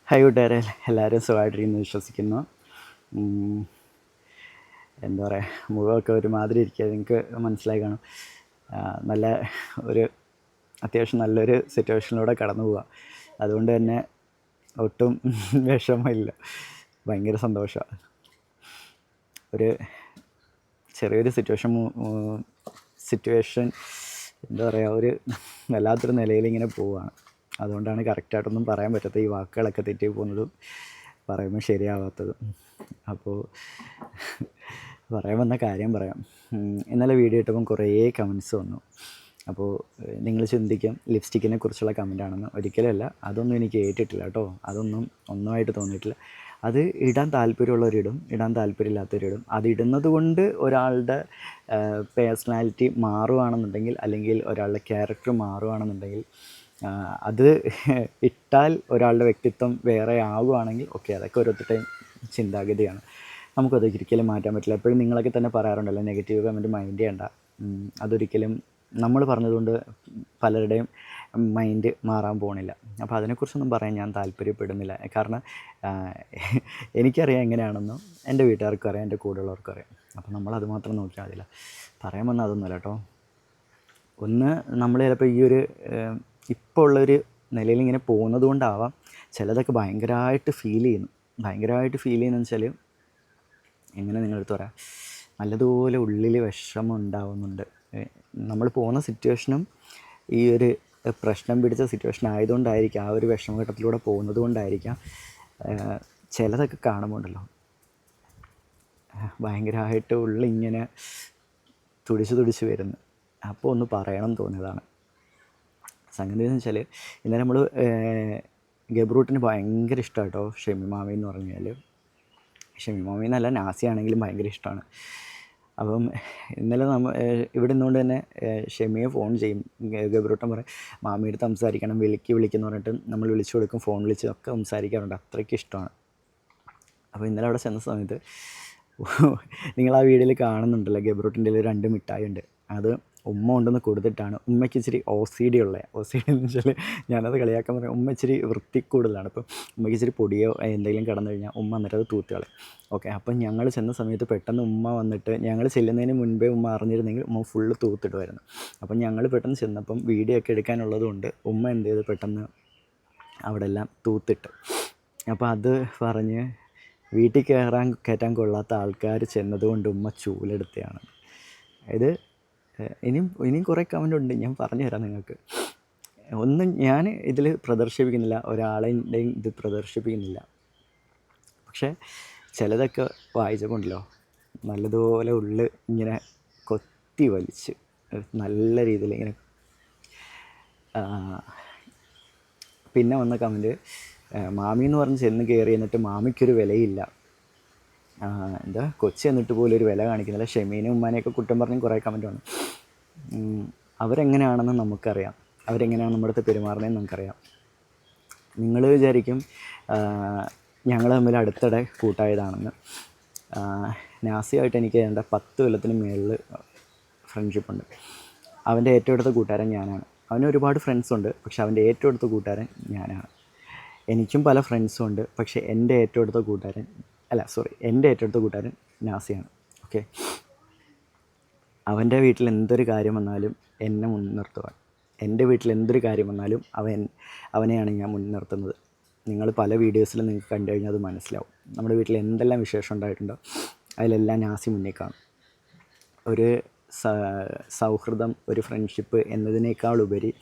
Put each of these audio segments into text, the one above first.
Hi കൂട്ടുകാരെ, എല്ലാവരും സുഖമായിട്ടിരിക്കുന്നു വിശ്വസിക്കുന്നു. എന്താ പറയുക, മുഖമൊക്കെ ഒരുമാതിരി ഇരിക്കുക, നിങ്ങൾക്ക് മനസ്സിലായി കാണും. നല്ല ഒരു അത്യാവശ്യം നല്ലൊരു സിറ്റുവേഷനിലൂടെ കടന്നു പോവുക. അതുകൊണ്ട് തന്നെ ഒട്ടും വിഷമമില്ല, ഭയങ്കര സന്തോഷമാണ്. ഒരു ചെറിയൊരു സിറ്റുവേഷൻ എന്താ പറയുക, ഒരു വല്ലാത്തൊരു നിലയിൽ ഇങ്ങനെ പോവുകയാണ്. അതുകൊണ്ടാണ് കറക്റ്റായിട്ടൊന്നും പറയാൻ പറ്റാത്ത ഈ വാക്കുകളൊക്കെ തെറ്റി പോകുന്നതും പറയുമ്പോൾ ശരിയാവാത്തതും. അപ്പോൾ പറയാൻ വന്ന കാര്യം പറയാം. ഇന്നലെ വീഡിയോ ഇട്ടപ്പം കുറേ കമൻറ്റ്സ് വന്നു. അപ്പോൾ നിങ്ങൾ ചിന്തിക്കും ലിപ്സ്റ്റിക്കിനെ കുറിച്ചുള്ള കമൻറ്റാണെന്ന്. ഒരിക്കലുമല്ല, അതൊന്നും എനിക്ക് ഏറ്റിട്ടില്ല കേട്ടോ. ഒന്നുമായിട്ട് തോന്നിയിട്ടില്ല. അത് ഇടാൻ താല്പര്യമുള്ളവരിടും, ഇടാൻ താല്പര്യമില്ലാത്തവരിടും. അതിടുന്നത് കൊണ്ട് ഒരാളുടെ പേഴ്സണാലിറ്റി മാറുകയാണെന്നുണ്ടെങ്കിൽ, അല്ലെങ്കിൽ ഒരാളുടെ ക്യാരക്ടർ മാറുകയാണെന്നുണ്ടെങ്കിൽ, അത് ഇട്ടാൽ ഒരാളുടെ വ്യക്തിത്വം വേറെ ആവുകയാണെങ്കിൽ ഓക്കെ, അതൊക്കെ ഓരോരുത്തരുടെയും ചിന്താഗതിയാണ്. നമുക്കത് ഒരിക്കലും മാറ്റാൻ പറ്റില്ല. എപ്പോഴും നിങ്ങളൊക്കെ തന്നെ പറയാറുണ്ടല്ലോ, നെഗറ്റീവ് കമൻറ്റ് മൈൻഡ് ചെയ്യണ്ട. അതൊരിക്കലും നമ്മൾ പറഞ്ഞതുകൊണ്ട് പലരുടെയും മൈൻഡ് മാറാൻ പോകണില്ല. അപ്പോൾ അതിനെക്കുറിച്ചൊന്നും പറയാൻ ഞാൻ താല്പര്യപ്പെടുന്നില്ല. കാരണം എനിക്കറിയാം എങ്ങനെയാണെന്നും എൻ്റെ വീട്ടുകാർക്കും അറിയാം, എൻ്റെ കൂടെയുള്ളവർക്കും അറിയാം. അപ്പോൾ നമ്മളത് മാത്രം നോക്കിയാൽ മതിയില്ല. പറയാൻ വന്നാൽ അതൊന്നുമല്ല കേട്ടോ. ഒന്ന്, നമ്മൾ ചിലപ്പോൾ ഈ ഒരു ഇപ്പോൾ ഉള്ളൊരു നിലയിൽ ഇങ്ങനെ പോകുന്നത് കൊണ്ടാവാം ചിലതൊക്കെ ഭയങ്കരമായിട്ട് ഫീൽ ചെയ്യുന്നു വെച്ചാൽ, എങ്ങനെ നിങ്ങളടുത്ത് പറയാം, നല്ലതുപോലെ ഉള്ളിൽ വിഷമം ഉണ്ടാവുന്നുണ്ട്. നമ്മൾ പോകുന്ന സിറ്റുവേഷനും ഈ ഒരു പ്രശ്നം പിടിച്ച സിറ്റുവേഷൻ ആയതുകൊണ്ടായിരിക്കാം, ആ ഒരു വിഷമഘട്ടത്തിലൂടെ പോകുന്നത് കൊണ്ടായിരിക്കാം ചിലതൊക്കെ കാണുമ്പോൾ ഉണ്ടല്ലോ ഭയങ്കരമായിട്ട് ഉള്ളിങ്ങനെ തുടിച്ച് വരുന്നു. അപ്പോൾ ഒന്ന് പറയണം തോന്നിയതാണ്. സംഗതി എന്ന് വെച്ചാൽ, ഇന്നലെ നമ്മൾ ഗബ്രൂട്ടിന് ഭയങ്കര ഇഷ്ടമാണ് കേട്ടോ ഷെമി മാമി എന്ന് പറഞ്ഞാൽ. ഷെമി മാമി എന്നല്ല, നാസിയാണെങ്കിലും ഭയങ്കര ഇഷ്ടമാണ്. അപ്പം ഇന്നലെ ഇവിടെ നിന്നുകൊണ്ട് തന്നെ ഷെമിയെ ഫോൺ ചെയ്യും. ഗബ്രൂട്ടൻ പറയും മാമിയുടെ സംസാരിക്കണം, വിളിക്കെന്ന് പറഞ്ഞിട്ട് നമ്മൾ വിളിച്ചു കൊടുക്കും, ഫോൺ വിളിച്ച് ഒക്കെ സംസാരിക്കാറുണ്ട്. അത്രയ്ക്ക് ഇഷ്ടമാണ്. അപ്പോൾ ഇന്നലെ അവിടെ ചെന്ന സമയത്ത് നിങ്ങൾ ആ വീഡിയോയിൽ കാണുന്നുണ്ടല്ലോ, ഗബ്രൂട്ടിൻ്റെ 2 മിഠായി ഉണ്ട്. അത് ഉമ്മ കൊണ്ടുവന്ന് കൊടുത്തിട്ടാണ്. ഉമ്മയ്ക്ക് ഇച്ചിരി OCD എന്ന് വെച്ചാൽ, ഞാനത് കളിയാക്കാൻ പറയാം, ഉമ്മ ഇച്ചിരി വൃത്തിക്കൂടുതലാണ്. അപ്പം ഉമ്മയ്ക്ക് ഇച്ചിരി പൊടിയോ എന്തെങ്കിലും കിടന്നു കഴിഞ്ഞാൽ ഉമ്മ എന്നിട്ട് അത് തൂത്തുകളയും. ഓക്കെ, അപ്പം ഞങ്ങൾ ചെന്ന സമയത്ത് പെട്ടെന്ന് ഉമ്മ വന്നിട്ട്, ഞങ്ങൾ ചെല്ലുന്നതിന് മുൻപേ ഉമ്മ അറിഞ്ഞിരുന്നെങ്കിൽ ഉമ്മ ഫുള്ള് തൂത്തിടുമായിരുന്നു. അപ്പം ഞങ്ങൾ പെട്ടെന്ന് ചെന്നപ്പം വീഡിയോ ഒക്കെ എടുക്കാനുള്ളത് കൊണ്ട് ഉമ്മ എന്ത് ചെയ്ത് പെട്ടെന്ന് അവിടെ എല്ലാം തൂത്തിട്ട്. അപ്പോൾ അത് പറഞ്ഞ് വീട്ടിൽ കയറ്റാൻ കൊള്ളാത്ത ആൾക്കാർ ചെന്നതുകൊണ്ട് ഉമ്മ ചൂലെടുത്തതാണ്. ഇത് ഇനിയും കുറേ കമൻ്റ് ഉണ്ട്, ഞാൻ പറഞ്ഞു തരാം നിങ്ങൾക്ക്. ഒന്നും ഞാൻ ഇതിൽ പ്രദർശിപ്പിക്കുന്നില്ല, ഒരാളെയും ഇത് പ്രദർശിപ്പിക്കുന്നില്ല. പക്ഷേ ചിലതൊക്കെ വായിച്ചപ്പോണ്ടല്ലോ നല്ലതുപോലെ ഉള്ളിൽ ഇങ്ങനെ കൊത്തി വലിച്ച് നല്ല രീതിയിൽ ഇങ്ങനെ. പിന്നെ വന്ന കമൻറ്റ്, മാമി എന്ന് പറഞ്ഞ് ചെന്ന് കയറി, എന്നിട്ട് മാമിക്കൊരു വിലയില്ല, എന്താ കൊച്ചി എന്നിട്ട് പോലും ഒരു വില കാണിക്കുന്നില്ല. ഷെമീനും ഉമ്മാനെയൊക്കെ കുറ്റം പറഞ്ഞ് കുറേ കമൻറ്റ് വന്നു. അവരെങ്ങനെയാണെന്ന് നമുക്കറിയാം, അവരെങ്ങനെയാണ് നമ്മുടെ അടുത്ത് പെരുമാറുന്നതെന്ന് നമുക്കറിയാം. നിങ്ങൾ വിചാരിക്കും ഞങ്ങൾ തമ്മിൽ അടുത്തിടെ കൂട്ടായതാണെന്ന്. നാസിയായിട്ട് എനിക്ക് എന്താ 10 കൊല്ലത്തിന് മുകളിൽ ഫ്രണ്ട്ഷിപ്പുണ്ട്. അവൻ്റെ ഏറ്റവും അടുത്ത കൂട്ടുകാരൻ ഞാനാണ്. അവന് ഒരുപാട് ഫ്രണ്ട്സുണ്ട്, പക്ഷെ അവൻ്റെ ഏറ്റവും അടുത്ത കൂട്ടുകാരൻ ഞാനാണ്. എനിക്കും പല ഫ്രണ്ട്സും ഉണ്ട്, പക്ഷേ എൻ്റെ ഏറ്റവും അടുത്ത കൂട്ടുകാരൻ നാസിയാണ്. ഓക്കെ, അവൻ്റെ വീട്ടിൽ എന്തൊരു കാര്യം വന്നാലും എന്നെ മുൻനിർത്തുവാൻ, എൻ്റെ വീട്ടിൽ എന്തൊരു കാര്യം വന്നാലും അവനെയാണ് ഞാൻ മുൻനിർത്തുന്നത്. നിങ്ങൾ പല വീഡിയോസിലും നിങ്ങൾക്ക് കണ്ടു കഴിഞ്ഞാൽ അത് മനസ്സിലാവും. നമ്മുടെ വീട്ടിൽ എന്തെല്ലാം വിശേഷം ഉണ്ടായിട്ടുണ്ടോ അതിലെല്ലാം നാസി മുന്നിൽ കാണും. ഒരു സൗഹൃദം, ഒരു ഫ്രണ്ട്ഷിപ്പ് എന്നതിനേക്കാളുപരി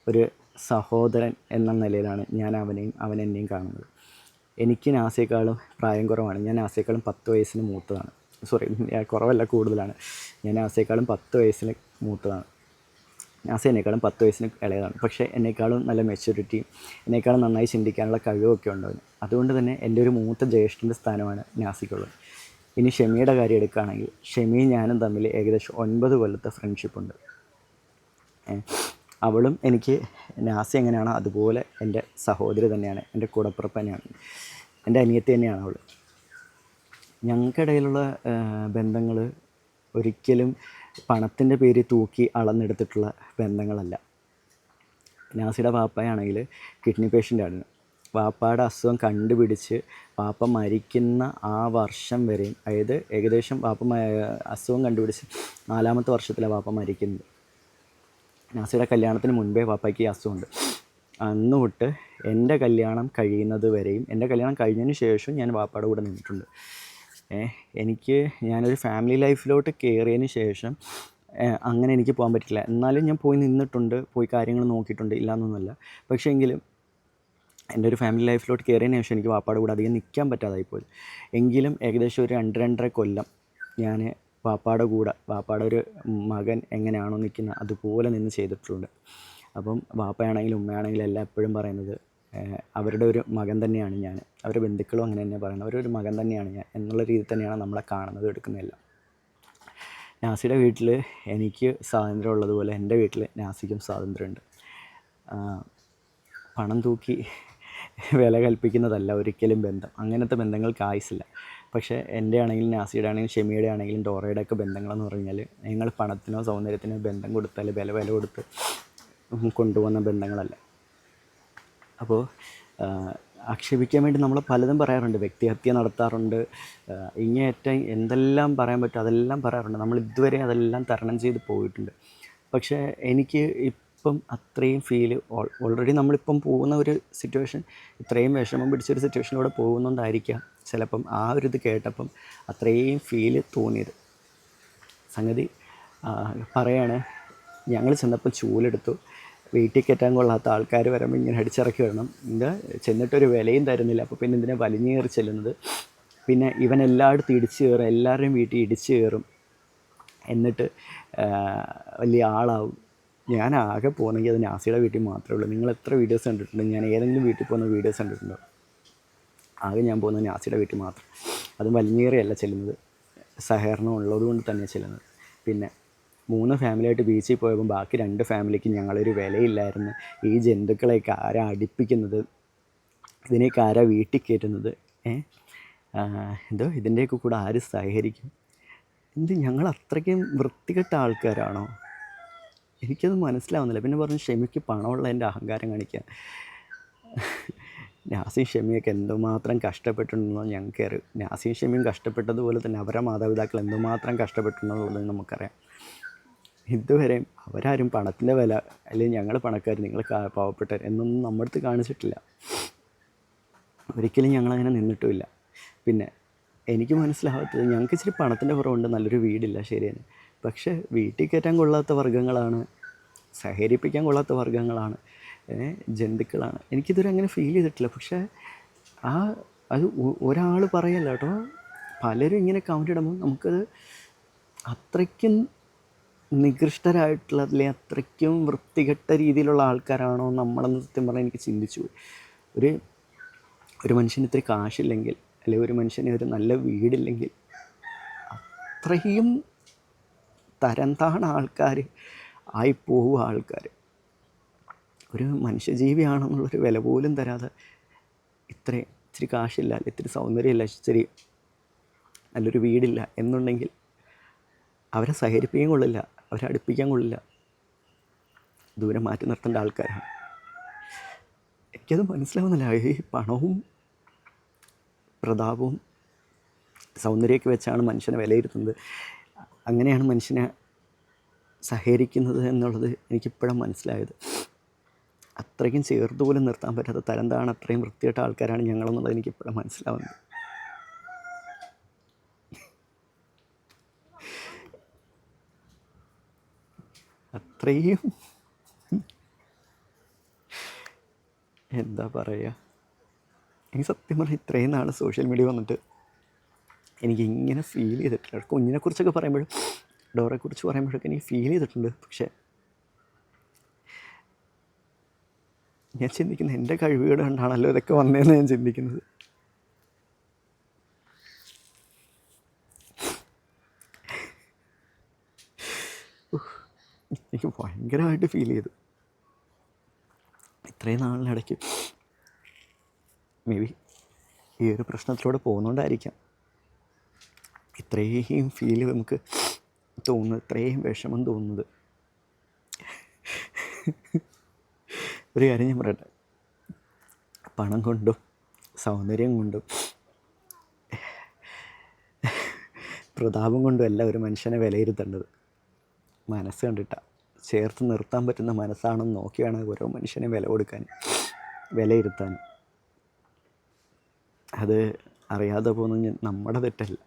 ഒരു സഹോദരൻ എന്ന നിലയിലാണ് ഞാൻ അവൻ എന്നെയും കാണുന്നത്. എനിക്ക് നാസിയേക്കാളും പ്രായം കുറവാണ്. ഞാൻ നാസിയേക്കാളും 10 വയസ്സിന് മൂത്തതാണ്. കുറവല്ല, കൂടുതലാണ്. ഞാൻ നാസിയേക്കാളും 10 വയസ്സിന് മൂത്തതാണ്. നാസി എന്നെക്കാളും 10 വയസ്സിന് ഇളയതാണ്. പക്ഷേ എന്നെക്കാളും നല്ല മെച്യൂരിറ്റി, എന്നെക്കാളും നന്നായി ചിന്തിക്കാനുള്ള കഴിവൊക്കെ ഉണ്ടവന്. അതുകൊണ്ട് തന്നെ എൻ്റെ ഒരു മൂത്ത ജ്യേഷ്ഠൻ്റെ സ്ഥാനമാണ് നാസിക്കുള്ളത്. ഇനി ഷെമിയുടെ കാര്യം എടുക്കുകയാണെങ്കിൽ, ഷെമിയും ഞാനും തമ്മിൽ ഏകദേശം 9 കൊല്ലത്തെ ഫ്രണ്ട്ഷിപ്പുണ്ട്. അവളും എനിക്ക്, നാസി എങ്ങനെയാണോ അതുപോലെ എൻ്റെ സഹോദരി തന്നെയാണ്, എൻ്റെ കൂടപ്പിറപ്പ് തന്നെയാണ്, എൻ്റെ അനിയത്തി തന്നെയാണ് അവൾ. ഞങ്ങൾക്കിടയിലുള്ള ബന്ധങ്ങൾ ഒരിക്കലും പണത്തിൻ്റെ പേരിൽ തൂക്കി അളന്നെടുത്തിട്ടുള്ള ബന്ധങ്ങളല്ല. നാസിയുടെ പാപ്പയാണെങ്കിൽ കിഡ്നി പേഷ്യൻ്റാണ്. വാപ്പയുടെ അസുഖം കണ്ടുപിടിച്ച് വാപ്പ മരിക്കുന്ന ആ വർഷം വരെയും, അതായത് ഏകദേശം അസുഖം കണ്ടുപിടിച്ച് 4-ാമത്തെ വർഷത്തിലാണ് വാപ്പ മരിക്കുന്നത്. നാസിയുടെ കല്യാണത്തിന് മുൻപേ വാപ്പയ്ക്ക് ഈ അസുഖമുണ്ട്. അന്ന് തൊട്ട് എൻ്റെ കല്യാണം കഴിയുന്നത് വരെയും, എൻ്റെ കല്യാണം കഴിഞ്ഞതിന് ശേഷം ഞാൻ വാപ്പയുടെ കൂടെ നിന്നിട്ടുണ്ട്. ഞാനൊരു ഫാമിലി ലൈഫിലോട്ട് കയറിയതിന് ശേഷം അങ്ങനെ എനിക്ക് പോകാൻ പറ്റില്ല. എന്നാലും ഞാൻ പോയി നിന്നിട്ടുണ്ട്, പോയി കാര്യങ്ങൾ നോക്കിയിട്ടുണ്ട്, ഇല്ലയെന്നൊന്നുമല്ല. പക്ഷേ എങ്കിലും എൻ്റെ ഒരു ഫാമിലി ലൈഫിലോട്ട് കയറിയതിന് ശേഷം എനിക്ക് വാപ്പയുടെ കൂടെ അധികം നിൽക്കാൻ പറ്റാതായിപ്പോയി. എങ്കിലും ഏകദേശം ഒരു 2-2.5 കൊല്ലം ഞാൻ വാപ്പയുടെ കൂടെ, വാപ്പയുടെ ഒരു മകൻ എങ്ങനെയാണോ നിൽക്കുന്നത് അതുപോലെ നിന്ന് ചെയ്തിട്ടുണ്ട്. അപ്പം വാപ്പയാണെങ്കിലും ഉമ്മയാണെങ്കിലും എല്ലാം എപ്പോഴും പറയുന്നത് അവരുടെ ഒരു മകൻ തന്നെയാണ് ഞാൻ. അവരുടെ ബന്ധുക്കളും അങ്ങനെ തന്നെ പറയുന്നത്, അവരൊരു മകൻ തന്നെയാണ് ഞാൻ എന്നുള്ള രീതിയിൽ തന്നെയാണ് നമ്മളെ കാണുന്നത്, എടുക്കുന്നതെല്ലാം. നാസിയുടെ വീട്ടിൽ എനിക്ക് സ്വാതന്ത്ര്യം ഉള്ളതുപോലെ എൻ്റെ വീട്ടിൽ നാസിക്കും സ്വാതന്ത്ര്യമുണ്ട്. പണം തൂക്കി വില കൽപ്പിക്കുന്നതല്ല ഒരിക്കലും ബന്ധം. അങ്ങനത്തെ ബന്ധങ്ങൾക്ക് ആയുസില്ല. പക്ഷേ എൻ്റെ ആണെങ്കിലും നാസിയുടെ ആണെങ്കിലും ഷെമിയുടെ ആണെങ്കിലും ഡോറയുടെ ഒക്കെ ബന്ധങ്ങളെന്ന് പറഞ്ഞാൽ ഞങ്ങൾ പണത്തിനോ സൗന്ദര്യത്തിനോ ബന്ധം കൊടുത്താൽ വില കൊടുത്ത് കൊണ്ടുപോകുന്ന ബന്ധങ്ങളല്ല. അപ്പോൾ ആക്ഷേപിക്കാൻ വേണ്ടി നമ്മൾ പലതും പറയാറുണ്ട്, വ്യക്തിഹത്യ നടത്താറുണ്ട്, ഇങ്ങേയറ്റം എന്തെല്ലാം പറയാൻ പറ്റും അതെല്ലാം പറയാറുണ്ട്. നമ്മൾ ഇതുവരെ അതെല്ലാം തരണം ചെയ്ത് പോയിട്ടുണ്ട്. പക്ഷേ എനിക്ക് ഇപ്പം അത്രയും ഫീല് ഓൾറെഡി നമ്മളിപ്പം പോകുന്ന ഒരു സിറ്റുവേഷൻ, ഇത്രയും വിഷമം പിടിച്ചൊരു സിറ്റുവേഷനിലൂടെ പോകുന്നതുകൊണ്ടായിരിക്കാം ചിലപ്പം ആ ഒരു ഇത് കേട്ടപ്പം അത്രയും ഫീല് തോന്നിയത്. സംഗതി പറയാണ്, ഞങ്ങൾ ചെന്നപ്പോൾ ചൂലെടുത്തു, വീട്ടിൽ കയറ്റാൻ കൊള്ളാത്ത ആൾക്കാർ വരുമ്പോൾ ഇങ്ങനെ അടിച്ചിറക്കി വരണം, ചെന്നിട്ടൊരു വിലയും തരുന്നില്ല. അപ്പോൾ പിന്നെ ഇതിനെ വലിഞ്ഞു കയറി ചെല്ലുന്നത്. പിന്നെ ഇവൻ എല്ലായിടത്തും ഇടിച്ചു കയറും, എല്ലാവരുടെയും വീട്ടിൽ ഇടിച്ചു കയറും, എന്നിട്ട് വലിയ ആളാവും. ഞാൻ ആകെ പോകുന്നെങ്കിൽ അത് നാസിയുടെ വീട്ടിൽ മാത്രമേ ഉള്ളൂ. നിങ്ങൾ എത്ര വീഡിയോസ് കണ്ടിട്ടുണ്ട്? ഞാൻ ഏതെങ്കിലും വീട്ടിൽ പോകുന്ന വീഡിയോസ് കണ്ടിട്ടുണ്ടോ? ആകെ ഞാൻ പോകുന്നത് നാസിയുടെ വീട്ടിൽ മാത്രം. അതും വലിഞ്ഞേറിയല്ല ചെല്ലുന്നത്, സഹകരണം ഉള്ളതുകൊണ്ട് തന്നെ ചെല്ലുന്നത്. പിന്നെ 3 ഫാമിലിയായിട്ട് ബീച്ചിൽ പോയപ്പോൾ ബാക്കി 2 ഫാമിലിക്ക് ഞങ്ങളൊരു വിലയില്ലായിരുന്നു. ഈ ജന്തുക്കളെയൊക്കെ ആരാ അടുപ്പിക്കുന്നത്, ഇതിനെയൊക്കെ ആരാ വീട്ടിൽ കയറ്റുന്നത്, ഇതിൻ്റെയൊക്കെ കൂടെ ആര് സഹകരിക്കും? ഞങ്ങൾ അത്രയ്ക്കും വൃത്തികെട്ട ആൾക്കാരാണോ? എനിക്കത് മനസ്സിലാവുന്നില്ല. പിന്നെ പറഞ്ഞു ഷെമിക്ക് പണമുള്ളതിൻ്റെ അഹങ്കാരം കാണിക്കുക. നാസിയും ഷെമിയൊക്കെ എന്തുമാത്രം കഷ്ടപ്പെട്ടിട്ടുണ്ടെന്നോ ഞങ്ങൾക്കറിയാം. നാസിയും ഷെമിയും കഷ്ടപ്പെട്ടതുപോലെ തന്നെ അവരുടെ മാതാപിതാക്കൾ എന്തുമാത്രം കഷ്ടപ്പെട്ടിട്ടുണ്ടെന്നുള്ളത് നമുക്കറിയാം. ഇതുവരെയും അവരാരും പണത്തിൻ്റെ വില, അല്ലെങ്കിൽ ഞങ്ങൾ പണക്കാർ നിങ്ങൾ പാവപ്പെട്ടവർ എന്നൊന്നും നമ്മുടെ അടുത്ത് കാണിച്ചിട്ടില്ല. ഒരിക്കലും ഞങ്ങളങ്ങനെ നിന്നിട്ടുമില്ല. പിന്നെ എനിക്ക് മനസ്സിലാവാത്തത്, ഞങ്ങൾക്ക് ഇച്ചിരി പണത്തിൻ്റെ കുറവുണ്ട്, നല്ലൊരു വീടില്ല, ശരിയാണ്. പക്ഷേ വീട്ടിൽ കയറ്റാൻ കൊള്ളാത്ത വർഗ്ഗങ്ങളാണ്, സഹകരിപ്പിക്കാൻ കൊള്ളാത്ത വർഗ്ഗങ്ങളാണ്, ജന്തുക്കളാണ്. എനിക്കിതുവരെ അങ്ങനെ ഫീൽ ചെയ്തിട്ടില്ല. പക്ഷേ അത് ഒരാൾ പറയല്ല കേട്ടോ, പലരും ഇങ്ങനെ കമൻ്റ് ഇടുമ്പോൾ നമുക്കത് അത്രയ്ക്കും നികൃഷ്ടരായിട്ടുള്ള, അല്ലെങ്കിൽ അത്രയ്ക്കും വൃത്തികെട്ട രീതിയിലുള്ള ആൾക്കാരാണോ നമ്മളെന്ന് സത്യം പറഞ്ഞാൽ എനിക്ക് ചിന്തിച്ചു പോയി. ഒരു മനുഷ്യന് ഇത്തിരി കാശില്ലെങ്കിൽ, അല്ലെങ്കിൽ ഒരു മനുഷ്യന് ഒരു നല്ല വീടില്ലെങ്കിൽ, അത്രയും തരം താണ ആൾക്കാർ ആയിപ്പോവുക. ആൾക്കാർ ഒരു മനുഷ്യജീവിയാണെന്നുള്ളൊരു വില പോലും തരാതെ, ഇച്ചിരി കാശില്ല, ഇത്തിരി സൗന്ദര്യമില്ല, ഇച്ചിരി നല്ലൊരു വീടില്ല എന്നുണ്ടെങ്കിൽ അവരെ സഹകരിപ്പിക്കാൻ കൊള്ളില്ല, അവരെ അടുപ്പിക്കാൻ കൊള്ളില്ല, ദൂരെ മാറ്റി നിർത്തേണ്ട ആൾക്കാരാണ്. എനിക്കത് മനസ്സിലാവുന്നില്ല. ഈ പണവും പ്രതാപവും സൗന്ദര്യമൊക്കെ വെച്ചാണ് മനുഷ്യനെ വിലയിരുത്തുന്നത്, അങ്ങനെയാണ് മനുഷ്യനെ സഹകരിക്കുന്നത് എന്നുള്ളത് എനിക്കിപ്പോഴാണ് മനസ്സിലായത്. അത്രയ്ക്കും ചേർത്ത് പോലും നിർത്താൻ പറ്റാത്ത തരം താണ അത്രയും വൃത്തികെട്ട ആൾക്കാരാണ് ഞങ്ങളെന്നുള്ളത് എനിക്കിപ്പോഴാണ് മനസ്സിലാവുന്നത്. അത്രയും എന്താ പറയുക, എനിക്ക് സത്യം പറഞ്ഞാൽ ഇത്രയും നാൾ സോഷ്യൽ മീഡിയ വന്നിട്ട് എനിക്കിങ്ങനെ ഫീൽ ചെയ്തിട്ടില്ല. കുഞ്ഞിനെക്കുറിച്ചൊക്കെ പറയുമ്പോഴും ഡോറയെക്കുറിച്ച് പറയുമ്പോഴൊക്കെ എനിക്ക് ഫീൽ ചെയ്തിട്ടുണ്ട്. പക്ഷേ ഞാൻ ചിന്തിക്കുന്നത് എൻ്റെ കഴിവുകേട് കണ്ടാണല്ലോ ഇതൊക്കെ വന്നതെന്ന് ഞാൻ ചിന്തിക്കുന്നത്. എനിക്ക് ഭയങ്കരമായിട്ട് ഫീൽ ചെയ്തു. ഇത്രയും നാളിനിടയ്ക്ക് മേ ബി ഈ ഒരു പ്രശ്നത്തിലൂടെ പോകുന്നതുകൊണ്ടായിരിക്കാം ഇത്രയും ഫീൽ നമുക്ക് തോന്നുന്നത്, ഇത്രയും വിഷമം തോന്നുന്നത്. ഒരു കാര്യം ഞാൻ പറയട്ടെ, പണം കൊണ്ടും സൗന്ദര്യം കൊണ്ടും പ്രതാപം കൊണ്ടും അല്ല ഒരു മനുഷ്യനെ വിലയിരുത്തേണ്ടത്. മനസ്സ് കണ്ടിട്ടാണ്. ചേർത്ത് നിർത്താൻ പറ്റുന്ന മനസ്സാണെന്ന് നോക്കി വേണം ഓരോ മനുഷ്യനെ വില കൊടുക്കാനും വിലയിരുത്താനും. അത് അറിയാതെ പോകുന്നത് നമ്മുടെ തെറ്റല്ല.